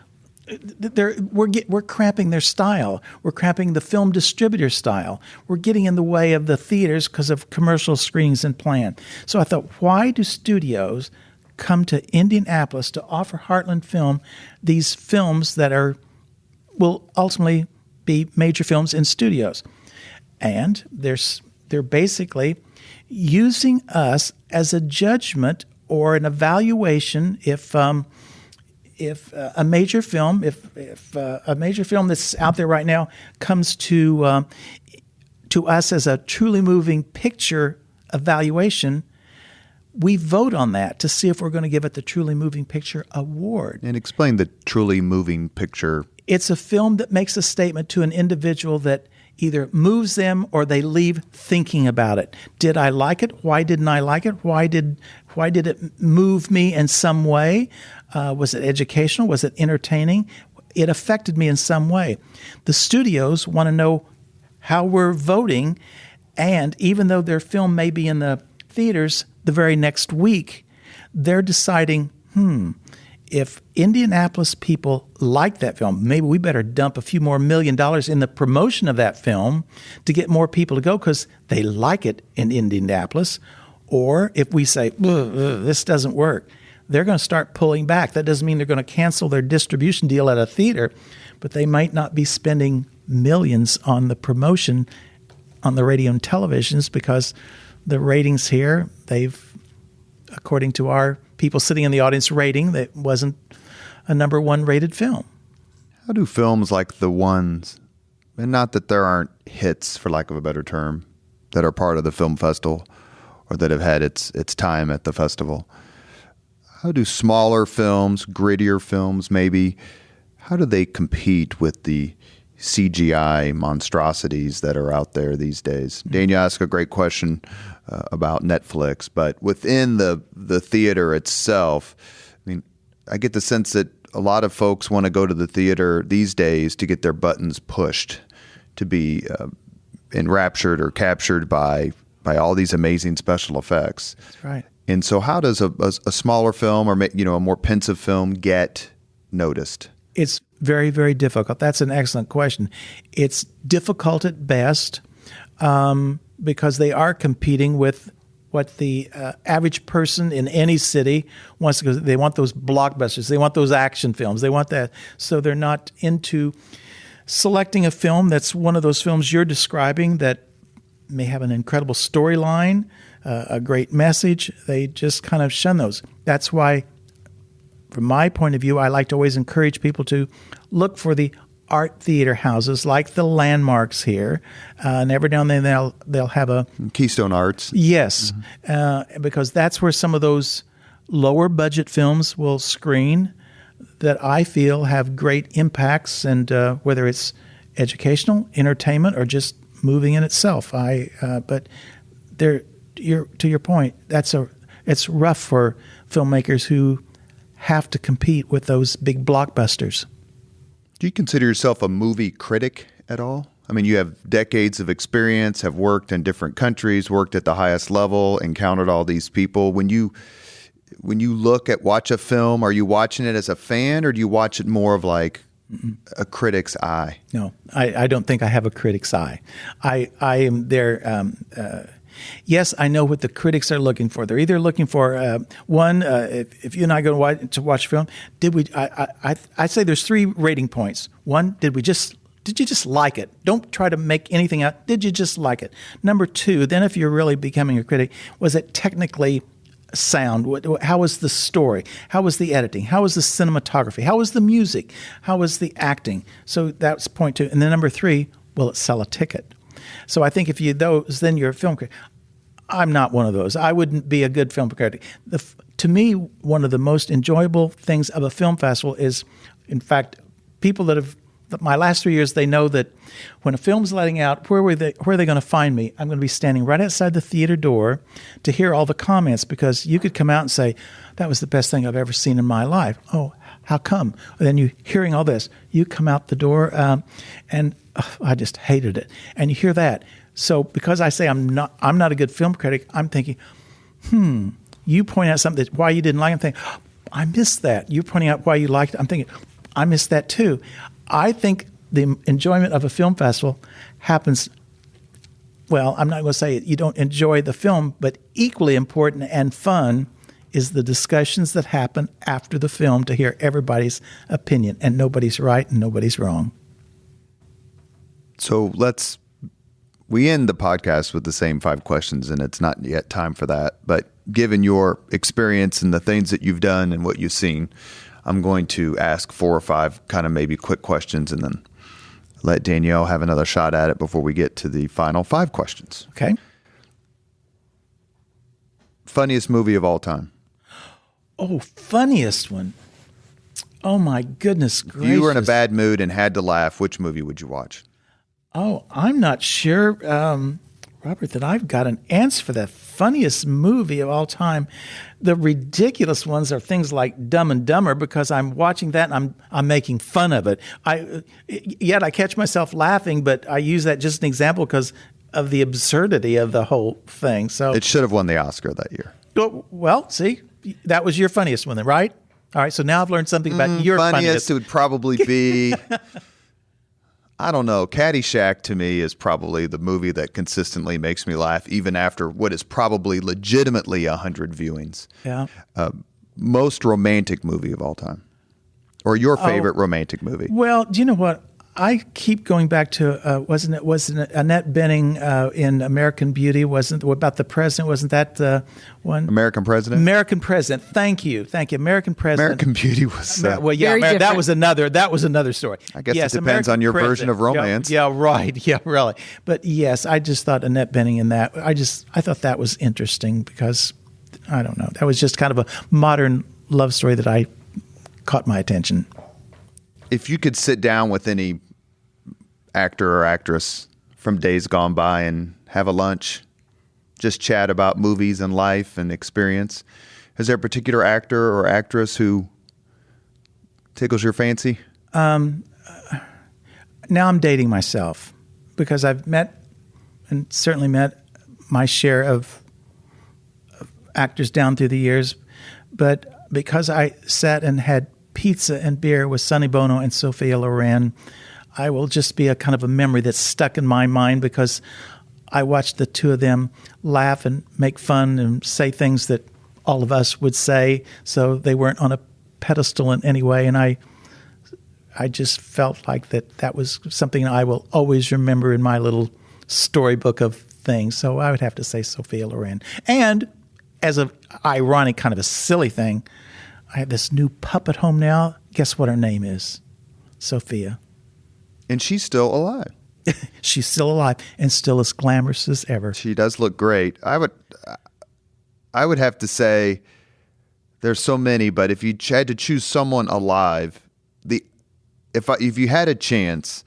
cramping their style. We're cramping the film distributor style. We're getting in the way of the theaters because of commercial screenings and plan. So I thought, why do studios come to Indianapolis to offer Heartland Film these films that will ultimately be major films in studios? And they're basically using us as a judgment or an evaluation if a major film that's out there right now comes to us as a truly moving picture evaluation, we vote on that to see if we're going to give it the Truly Moving Picture Award. And explain the Truly Moving Picture. It's a film that makes a statement to an individual that either moves them or they leave thinking about it. Did I like it? Why didn't I like it? Why did it move me in some way? Was it educational? Was it entertaining? It affected me in some way. The studios want to know how we're voting, and even though their film may be in the theaters the very next week, they're deciding, if Indianapolis people like that film, maybe we better dump a few more $1 million in the promotion of that film to get more people to go because they like it in Indianapolis. Or if we say, this doesn't work, they're going to start pulling back. That doesn't mean they're going to cancel their distribution deal at a theater, but they might not be spending millions on the promotion on the radio and televisions because the ratings here, according to our people sitting in the audience rating, that wasn't a number 1 rated film. How do films like the ones, and not that there aren't hits, for lack of a better term, that are part of the film festival or that have had its time at the festival, how do smaller films, grittier films maybe, how do they compete with the CGI monstrosities that are out there these days? Daniel asked a great question about Netflix, but within the theater itself, I mean, I get the sense that a lot of folks want to go to the theater these days to get their buttons pushed, to be enraptured or captured by all these amazing special effects. That's right. And so how does a smaller film or a more pensive film get noticed? It's very, very difficult. That's an excellent question. It's difficult at best because they are competing with what the average person in any city wants to go. They want those blockbusters. They want those action films. They want that. So they're not into selecting a film that's one of those films you're describing that may have an incredible storyline, a great message. They just kind of shun those. That's why, from my point of view, I like to always encourage people to look for the art theater houses like the Landmarks here, and every now and then they'll have a Keystone Arts. Yes, because that's where some of those lower budget films will screen that I feel have great impacts, and whether it's educational, entertainment, or just moving in itself. But to your point, it's rough for filmmakers who have to compete with those big blockbusters. Do you consider yourself a movie critic at all? I mean, you have decades of experience, have worked in different countries, worked at the highest level, encountered all these people. When you watch a film, are you watching it as a fan, or do you watch it more of like a critic's eye? No, I don't think I have a critic's eye. I am there. Yes, I know what the critics are looking for. They're either looking for if you and I go to watch a film, did we? I say there's 3 rating points. 1, did you just like it? Don't try to make anything out. Did you just like it? Number 2, then if you're really becoming a critic, was it technically sound? How was the story? How was the editing? How was the cinematography? How was the music? How was the acting? So that's point 2. And then number 3, will it sell a ticket? So I think if then you're a film critic. I'm not one of those. I wouldn't be a good film critic. To me, one of the most enjoyable things of a film festival is, in fact, people that have my last 3 years, they know that when a film's letting out, where are they going to find me? I'm going to be standing right outside the theater door to hear all the comments, because you could come out and say, that was the best thing I've ever seen in my life. Oh, how come? And then you hearing all this, you come out the door and I just hated it. And you hear that. So because I say I'm not a good film critic, I'm thinking, you point out something why you didn't like it. I'm thinking, I missed that. You're pointing out why you liked it. I'm thinking, I missed that too. I think the enjoyment of a film festival happens, well, I'm not going to say you don't enjoy the film, but equally important and fun is the discussions that happen after the film to hear everybody's opinion. And nobody's right and nobody's wrong. So we end the podcast with the same 5 questions, and it's not yet time for that. But given your experience and the things that you've done and what you've seen, I'm going to ask 4 or 5 kind of maybe quick questions and then let Danielle have another shot at it before we get to the final 5 questions. Okay. Funniest movie of all time? Oh, funniest one. Oh, my goodness gracious. If you were in a bad mood and had to laugh, which movie would you watch? Oh, I'm not sure, Robert, that I've got an answer for that. Funniest movie of all time. The ridiculous ones are things like Dumb and Dumber, because I'm watching that and I'm making fun of it. Yet I catch myself laughing, but I use that just an example because of the absurdity of the whole thing. So it should have won the Oscar that year. Well, see, that was your funniest one then, right? All right, so now I've learned something about your funniest. It would probably be... I don't know. Caddyshack to me is probably the movie that consistently makes me laugh, even after what is probably legitimately 100 viewings. Yeah. Most romantic movie of all time, or your favorite romantic movie? Well, do you know what? I keep going back to wasn't it Annette Bening in American Beauty? Wasn't about the president? Wasn't that the one? American President. American President. Thank you. American President. American Beauty was. Well, yeah, that was another story. I guess yes, it depends American on your President. version of romance. Yeah, right. Yeah, really. But yes, I just thought Annette Bening in that. I thought that was interesting because I don't know. That was just kind of a modern love story that I caught my attention. If you could sit down with any actor or actress from days gone by and have a lunch, just chat about movies and life and experience, is there a particular actor or actress who tickles your fancy? Now I'm dating myself because I've met and certainly met my share of actors down through the years, but because I sat and had pizza and beer with Sonny Bono and Sophia Loren, I will just be a kind of a memory that's stuck in my mind because I watched the two of them laugh and make fun and say things that all of us would say, so they weren't on a pedestal in any way, and I just felt like that was something I will always remember in my little storybook of things. So I would have to say Sophia Loren. And as an ironic kind of a silly thing, I have this new pup at home now. Guess what her name is? Sophia. And she's still alive. She's still alive and still as glamorous as ever. She does look great. I would have to say there's so many, but if you had to choose someone alive, if you had a chance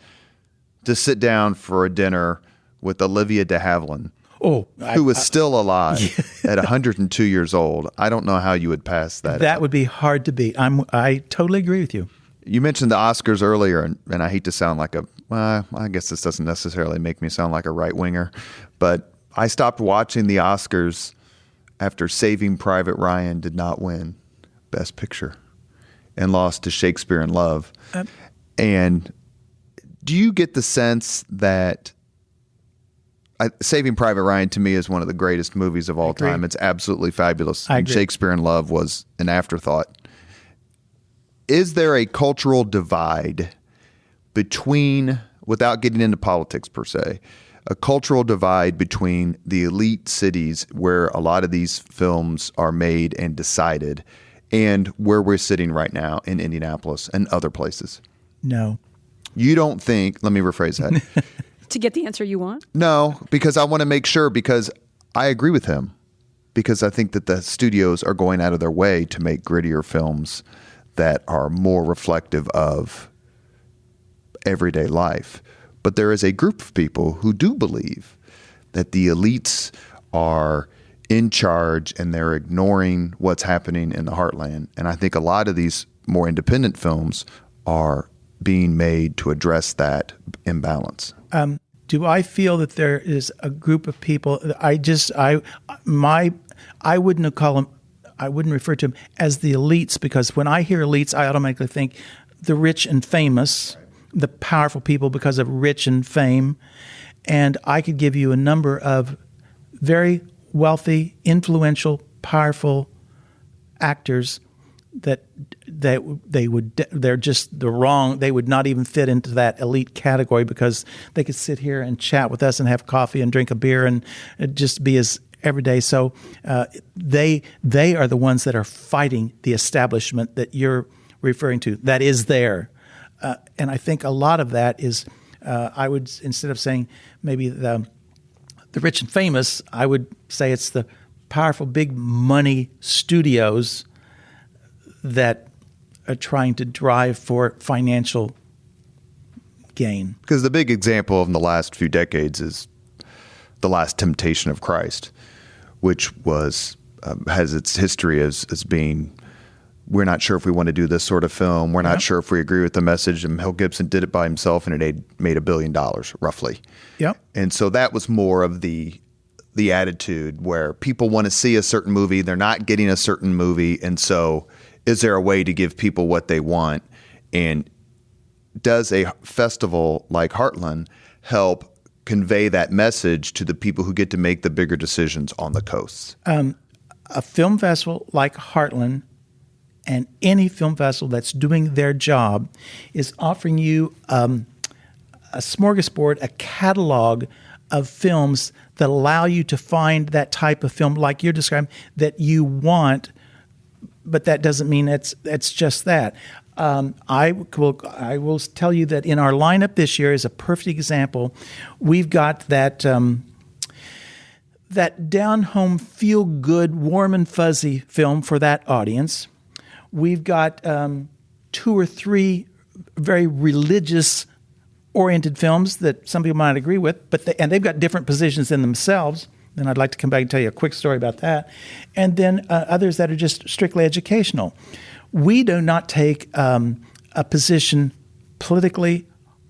to sit down for a dinner with Olivia de Havilland, who was still alive at 102 years old, I don't know how you would pass that. That would be hard to beat. I totally agree with you. You mentioned the Oscars earlier, and I hate to sound like I guess this doesn't necessarily make me sound like a right-winger, but I stopped watching the Oscars after Saving Private Ryan did not win Best Picture and lost to Shakespeare in Love. And do you get the sense that Saving Private Ryan to me is one of the greatest movies of all time? It's absolutely fabulous. And Shakespeare in Love was an afterthought. Is there a cultural divide between, without getting into politics per se, a cultural divide between the elite cities where a lot of these films are made and decided and where we're sitting right now in Indianapolis and other places? No. You don't think, let me rephrase that. To get the answer you want? No, because I want to make sure, because I agree with him, because I think that the studios are going out of their way to make grittier films that are more reflective of everyday life. But there is a group of people who do believe that the elites are in charge and they're ignoring what's happening in the heartland. And I think a lot of these more independent films are being made to address that imbalance. Do I feel that there is a group of people? I wouldn't call them. I wouldn't refer to them as the elites, because when I hear elites, I automatically think the rich and famous, the powerful people because of rich and fame. And I could give you a number of very wealthy, influential, powerful actors that they're just the wrong. They would not even fit into that elite category because they could sit here and chat with us and have coffee and drink a beer and just be as everyday. So they are the ones that are fighting the establishment that you're referring to. That is there, and I think a lot of that is. I would, instead of saying maybe the rich and famous, I would say it's the powerful, big money studios that are trying to drive for financial gain. Because the big example in the last few decades is The Last Temptation of Christ, which was has its history as being, we're not sure if we want to do this sort of film. We're not sure if we agree with the message. And Mel Gibson did it by himself, and it made $1 billion, roughly. Yep. And so that was more of the attitude where people want to see a certain movie. They're not getting a certain movie. And so is there a way to give people what they want? And does a festival like Heartland help convey that message to the people who get to make the bigger decisions on the coasts? A film festival like Heartland and any film festival that's doing their job is offering you a smorgasbord, a catalog of films that allow you to find that type of film like you're describing that you want, but that doesn't mean it's just that. I will tell you that in our lineup this year is a perfect example. We've got that down-home, feel-good, warm and fuzzy film for that audience. We've got 2 or 3 very religious-oriented films that some people might agree with, and they've got different positions in themselves. And I'd like to come back and tell you a quick story about that. And then others that are just strictly educational. We do not take a position politically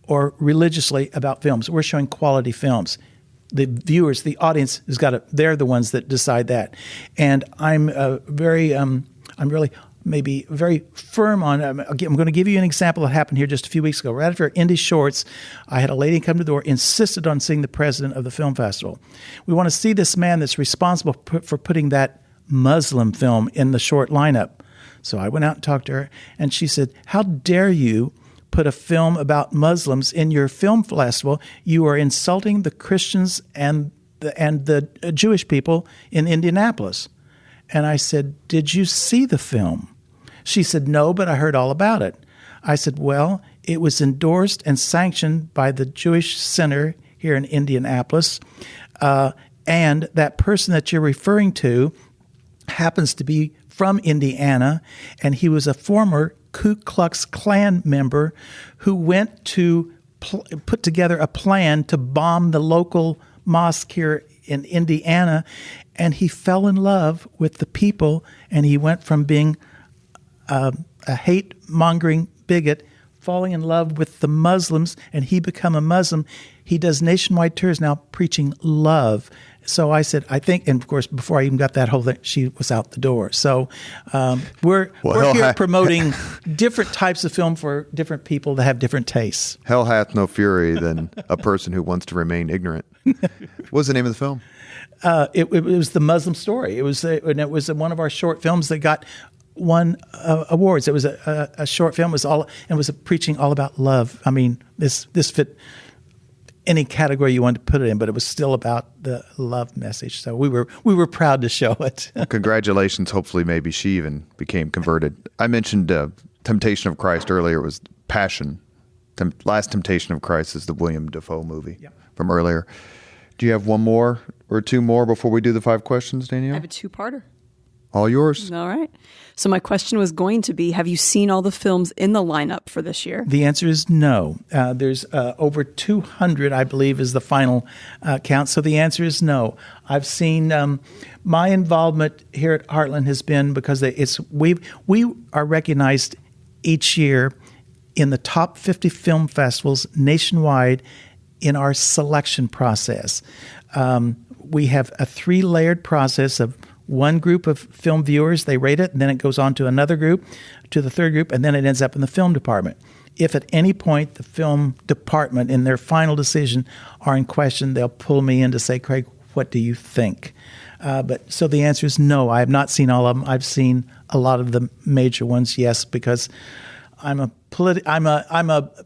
or religiously about films. We're showing quality films. The viewers, the audience they're the ones that decide that. And I'm really maybe very firm on, I'm going to give you an example that happened here just a few weeks ago. Right after Indie Shorts, I had a lady come to the door, insisted on seeing the president of the film festival. We want to see this man that's responsible for putting that Muslim film in the short lineup. So I went out and talked to her, and she said, "How dare you put a film about Muslims in your film festival? You are insulting the Christians and the Jewish people in Indianapolis." And I said, "Did you see the film?" She said, "No, but I heard all about it." I said, "Well, it was endorsed and sanctioned by the Jewish Center here in Indianapolis. And that person that you're referring to happens to be from Indiana, and he was a former Ku Klux Klan member who went to put together a plan to bomb the local mosque here in Indiana, and he fell in love with the people, and he went from being a hate-mongering bigot, falling in love with the Muslims, and he become a Muslim. He does nationwide tours now preaching love." So I said, I think, and of course, before I even got that whole thing, she was out the door. So we're here promoting different types of film for different people that have different tastes. Hell hath no fury than a person who wants to remain ignorant. What was the name of the film? It was The Muslim Story. It was one of our short films that won awards. It was a short film. It was preaching all about love. I mean, this fit any category you wanted to put it in, but it was still about the love message. So we were proud to show it. Well, congratulations. Hopefully, maybe she even became converted. I mentioned Temptation of Christ earlier. It was Passion. Last Temptation of Christ is the William Dafoe movie from earlier. Do you have one more or two more before we do the 5 questions, Danielle? I have a 2-parter. All yours. All right. So my question was going to be, have you seen all the films in the lineup for this year? The answer is no. There's over 200, I believe, is the final count. So the answer is no. I've seen my involvement here at Heartland has been because we are recognized each year in the top 50 film festivals nationwide in our selection process. We have a 3-layered process of one group of film viewers, they rate it, and then it goes on to another group, to the third group, and then it ends up in the film department. If at any point the film department, in their final decision, are in question, they'll pull me in to say, "Craig, what do you think?" So the answer is no. I have not seen all of them. I've seen a lot of the major ones, yes, because I'm a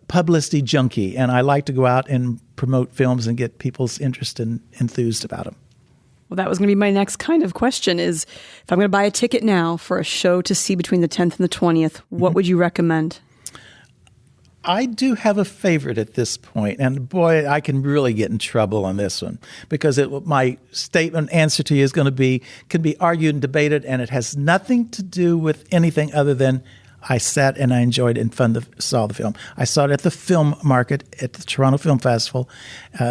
publicity junkie, and I like to go out and promote films and get people's interest and enthused about them. Well, that was going to be my next kind of question is, if I'm going to buy a ticket now for a show to see between the 10th and the 20th, what would you recommend? I do have a favorite at this point, and boy, I can really get in trouble on this one because my statement answer to you is can be argued and debated, and it has nothing to do with anything other than I sat and I enjoyed and saw the film. I saw it at the Film Market at the Toronto Film Festival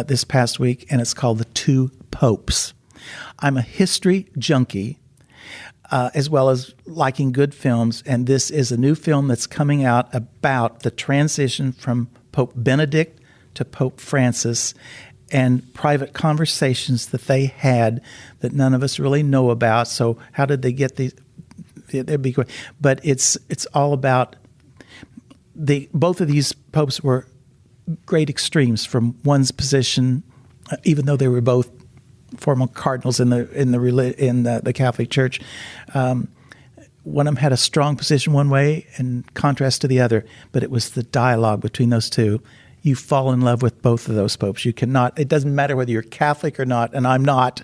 this past week, and it's called The Two Popes. I'm a history junkie, as well as liking good films, and this is a new film that's coming out about the transition from Pope Benedict to Pope Francis and private conversations that they had that none of us really know about. So how did they get these? But it's all about both of these popes were great extremes from one's position, even though they were both former cardinals in the Catholic Church. One of them had a strong position one way in contrast to the other, but it was the dialogue between those two. You fall in love with both of those popes. You cannot. It doesn't matter whether you're Catholic or not, and I'm not,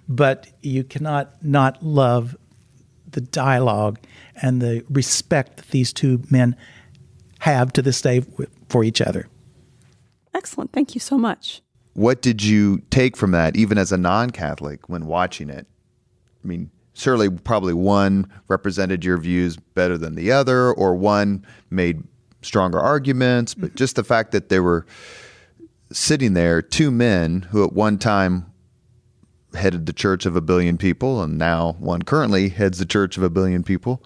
but you cannot not love the dialogue and the respect that these two men have to this day for each other. Excellent. Thank you so much. What did you take from that, even as a non-Catholic, when watching it? I mean, Surely, probably one represented your views better than the other, or one made stronger arguments. But just the fact that they were sitting there, two men who at one time headed the church of 1 billion people, and now one currently heads the church of 1 billion people.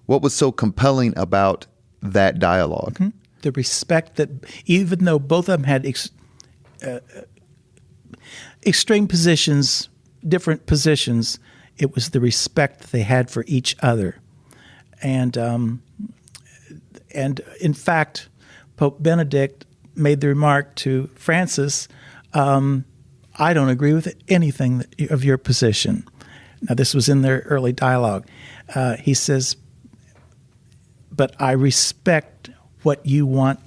What was so compelling about that dialogue? The respect that, even though both of them had extreme positions, different positions, it was the respect that they had for each other. And in fact, Pope Benedict made the remark to Francis, I don't agree with anything of your position. Now, this was in their early dialogue. He says, but I respect what you want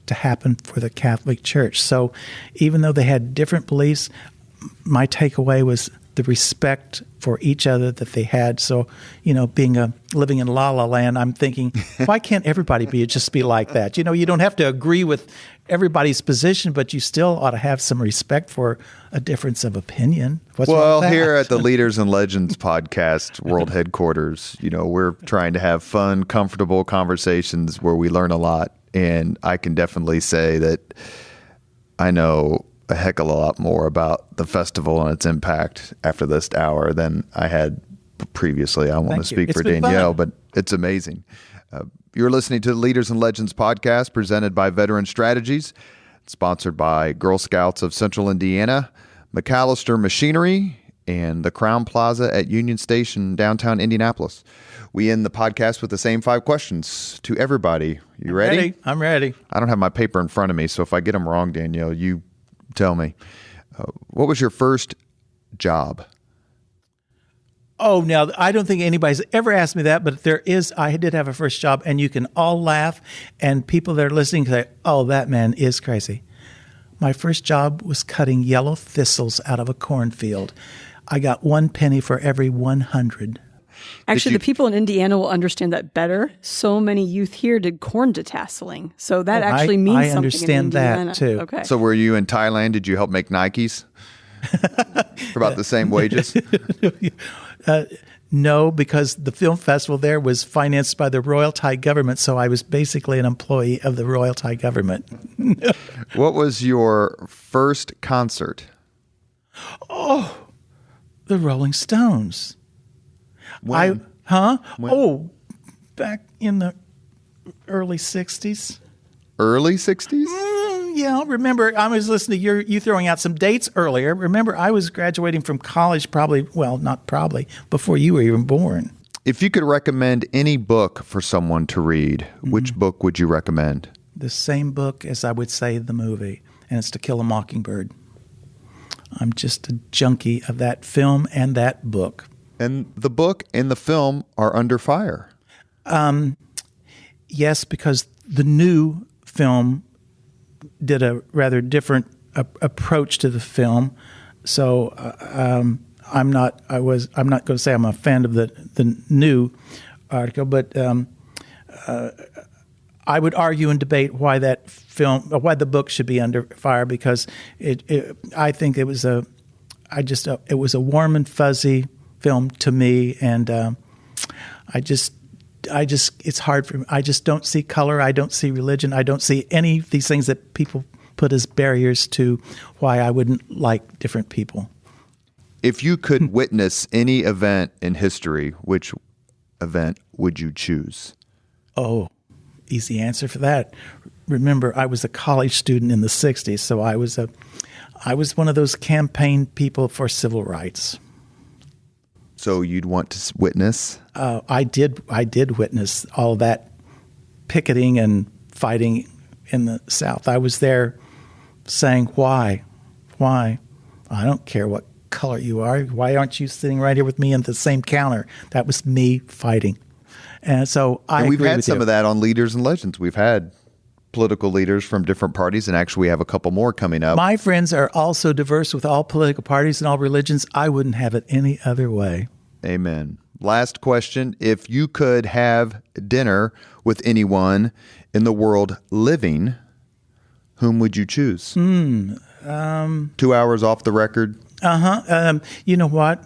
to happen for the Catholic Church. So even though they had different beliefs, my takeaway was the respect for each other that they had. So, living in La La Land, I'm thinking, why can't everybody just be like that? You don't have to agree with everybody's position, but you still ought to have some respect for a difference of opinion. What's wrong with that? Here at the Leaders and Legends podcast, world headquarters, we're trying to have fun, comfortable conversations where we learn a lot. And I can definitely say that I know a heck of a lot more about the festival and its impact after this hour than I had previously. I want to speak for Danielle, but it's amazing. You're listening to the Leaders and Legends podcast presented by Veteran Strategies, sponsored by Girl Scouts of Central Indiana, McAllister Machinery, and the Crown Plaza at Union Station, downtown Indianapolis. We end the podcast with the same 5 questions to everybody. You ready? I'm ready. I don't have my paper in front of me, so if I get them wrong, Danielle, you tell me. What was your first job? Oh, now, I don't think anybody's ever asked me that, but I did have a first job, and you can all laugh, and people that are listening say, oh, that man is crazy. My first job was cutting yellow thistles out of a cornfield. I got 1 penny for every 100. Actually, the people in Indiana will understand that better. So many youth here did corn detasseling. So that actually means something. I understand in Indiana. that too. Okay. So were you in Thailand? Did you help make Nikes for about the same wages? No, because the film festival there was financed by the Royal Thai government. So I was basically an employee of the Royal Thai government. What was your first concert? Oh, the Rolling Stones. When? When? Oh, back in the early 60s. Early 60s? Yeah, remember, I was listening to you throwing out some dates earlier. Remember, I was graduating from college before you were even born. If you could recommend any book for someone to read, which book would you recommend? The same book as I would say the movie, and it's To Kill a Mockingbird. I'm just a junkie of that film and that book. And the book and the film are under fire. Yes, because the new film did a rather different approach to the film. So I'm not going to say I'm a fan of the new article, but I would argue and debate why why the book should be under fire, because I think it was a warm and fuzzy film to me, and it's hard for me. I just don't see color. I don't see religion. I don't see any of these things that people put as barriers to why I wouldn't like different people. If you could witness any event in history, which event would you choose? Oh, easy answer for that. Remember, I was a college student in the 60s, so I was one of those campaign people for civil rights. So you'd want to witness? I did witness all that picketing and fighting in the South. I was there saying, why? I don't care what color you are. Why aren't you sitting right here with me at the same counter? That was me fighting. And so we've had some of that on Leaders and Legends. We've had political leaders from different parties, and actually we have a couple more coming up. My friends are also diverse with all political parties and all religions. I wouldn't have it any other way. Amen. Last question. If you could have dinner with anyone in the world living, whom would you choose? 2 hours off the record? You know what?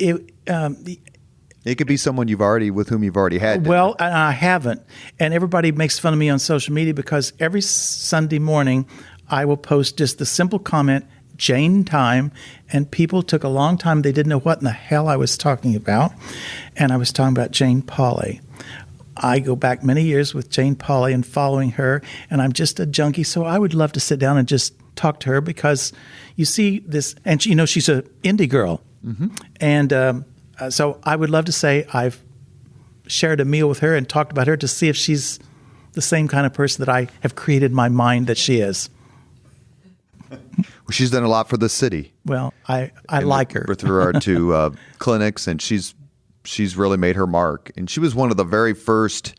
It could be someone with whom you've already had dinner. Well, I haven't. And everybody makes fun of me on social media because every Sunday morning I will post just the simple comment, Jane time, and people took a long time. They didn't know what in the hell I was talking about. And I was talking about Jane Pauley. I go back many years with Jane Pauley and following her, and I'm just a junkie, so I would love to sit down and just talk to her because you see this, and she's an indie girl. Mm-hmm. And so I would love to say I've shared a meal with her and talked about her to see if she's the same kind of person that I have created in my mind that she is. Well, she's done a lot for the city. Well, I like her. With regard to clinics, and she's really made her mark. And she was one of the very first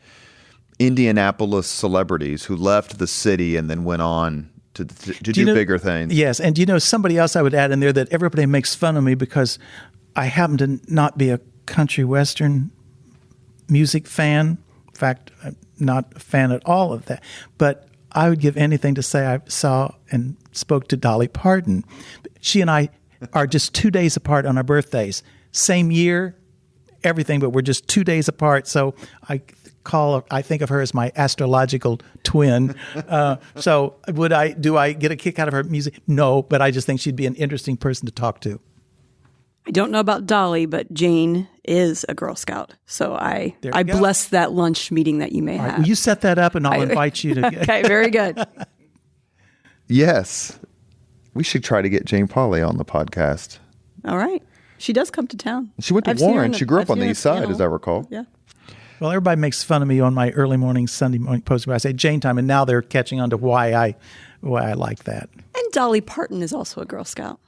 Indianapolis celebrities who left the city and then went on to do bigger things. Yes, and somebody else I would add in there that everybody makes fun of me because I happen to not be a country western music fan. In fact, I'm not a fan at all of that. But I would give anything to say I saw and spoke to Dolly Parton. She and I are just 2 days apart on our birthdays. Same year, everything, but we're just 2 days apart. So I think of her as my astrological twin. So do I get a kick out of her music? No, but I just think she'd be an interesting person to talk to. I don't know about Dolly, but Jane is a Girl Scout. So I bless that lunch meeting that you may have. Well, you set that up and I'll invite you to. Okay, very good. Yes. We should try to get Jane Pauley on the podcast. All right. She does come to town. She went to Warren. She grew up on the east side, as I recall. Yeah. Well, everybody makes fun of me on my early morning, Sunday morning post where I say Jane time, and now they're catching on to why I like that. And Dolly Parton is also a Girl Scout.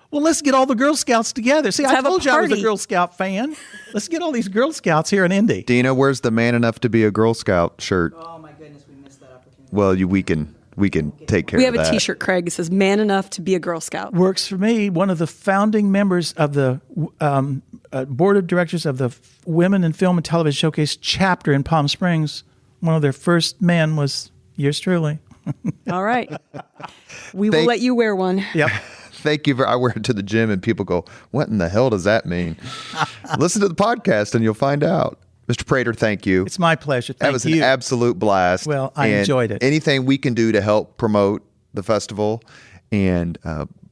Well, let's get all the Girl Scouts together. See, I told you I was a party. Girl Scout fan. Let's get all these Girl Scouts here in Indy. Dina, where's the man enough to be a Girl Scout shirt? Oh, my goodness, we missed that opportunity. Well, we can take care of that. We have a T-shirt, Craig. It says, man enough to be a Girl Scout. Works for me. One of the founding members of the board of directors of the Women in Film and Television Showcase chapter in Palm Springs. One of their first men was yours truly. All right. We will let you wear one. Yep. Thank you. I wear it to the gym and people go, what in the hell does that mean? Listen to the podcast and you'll find out. Mr. Prater, thank you. It's my pleasure. Thank you. That was an absolute blast. Well, I enjoyed it. Anything we can do to help promote the festival. And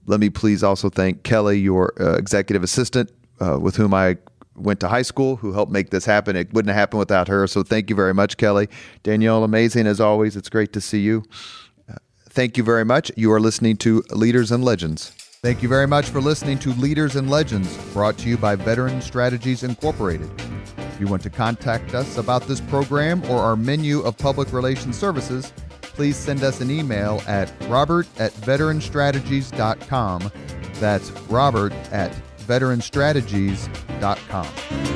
let me please also thank Kelly, your executive assistant, with whom I went to high school, who helped make this happen. It wouldn't have happened without her. So thank you very much, Kelly. Danielle, amazing as always. It's great to see you. Thank you very much. You are listening to Leaders and Legends. Thank you very much for listening to Leaders and Legends, brought to you by Veteran Strategies Incorporated. If you want to contact us about this program or our menu of public relations services, please send us an email at robert@veteranstrategies.com. That's robert@veteranstrategies.com.